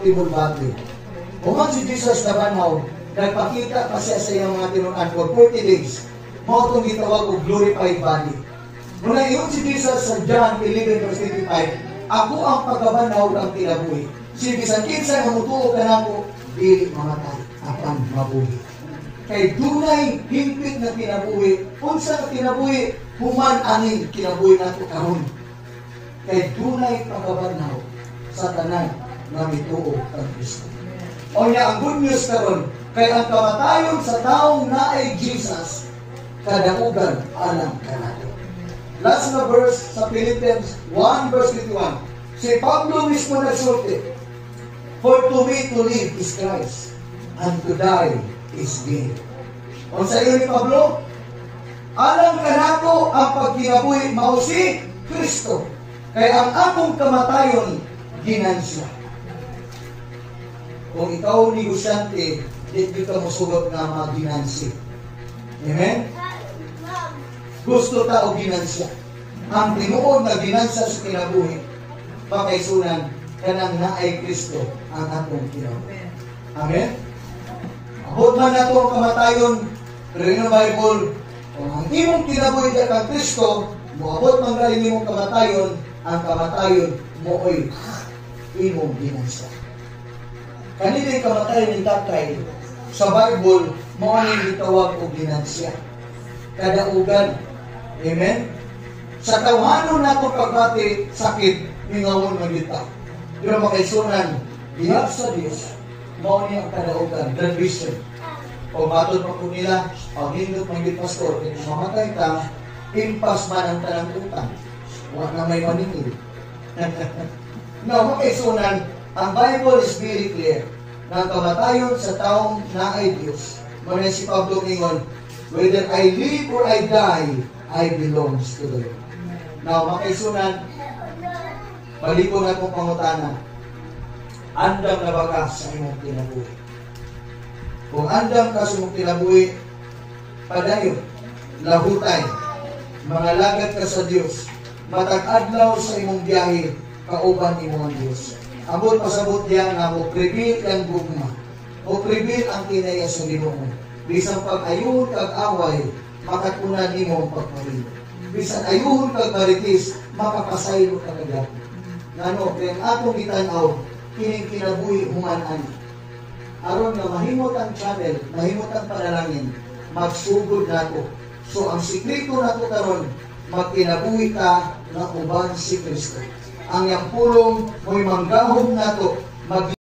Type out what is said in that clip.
incorruptible body. Human si Jesus na banaw, nagpakita pa siya sa iyang mga tinunan for 40 days. Mao itong gitawag o glorified body. Muna iyon si Jesus sa John 11 verse 25, ako ang pagkabanaw ng kinabuhi. Si bisan kinsa nga mutuo ka nako, dili mamatay, apan mabuhi. Kay dunay himpit na kinabuhi, unsa na kinabuhi, human aning kinabuhi nato karon. Kay dunay pagkabanaw sa tanan nga mituo kang Kristo. O niya ang good news karon, kay ang kamatayon sa taong naay Jesus, kadaugan alam kanato. Last na verse sa Philippians 1 verse 21. Si Pablo mismo nagsulti, for to me to live is Christ, and to die is gain. O sa iyo ni Pablo, alam kanato ang pagkinabuhi mao si Kristo. Kaya ang akong kamatayon, ginansya. Kung ikaw negosyante, di ka musugot nga maginansi. Amen? Gusto ta o ginansya. Ang tinuod na ginansya sa kinabuhi, pakaisunan, kanang naay Kristo ang atong kinabuhi. Amen? Abot man nato ang kamatayon, pero in the Bible, kung ang imong kinabuhi ka kang Kristo, moabot man rin imong kamatayon, ang kamatayon mooy imong ginansya. Kanina yung kamatayon ng tatay, sa Bible, mo ang itawag o ginansya. Kadaugan. Amen? Sa tawanon nato pagbati, sakit, mingawon magita. Pero makaisunan, gihap sa Diyos, mo niya ang kadaugan, graduation. Kung matod pa po nila, pag hindot magiging pastor, kung mamatay ka, impas man ang tanang utang. Huwag na may maningil. No, makaisunan, ang Bible is very clear na ang kamatayon sa taong naay Diyos. Muna si Pablo ingon, whether I live or I die, I belongs to the Lord. Now, makaisunan, paliko na kong pangutana, andam na ba ka sa imong kinabuhi? Kung andam ka sa imong kinabuhi, padayon, lahutay, mga lagat ka sa Diyos, matag-adlaw sa imong biyahe, kauban imo ang Diyos. Ambot pasabot diya nga mo prebil ang gugma. O prebil ang kinaya sa Ginoo. Bisan pag-ayuhon kag away, makatunan nimo ang pagpahilo. Bisan ayuhon kag maritis, makapasaylo ka agad. Ngano, kaya ang atong itanaw, kining kinabuhi humanan. Aron nga mahimot ang channel, mahimot ang panalangin, magsugod nato. So ang sikreto nato karon, magkinabuhi ka na uban si Kristo. Ang yang pulong mo'y manggahom nato,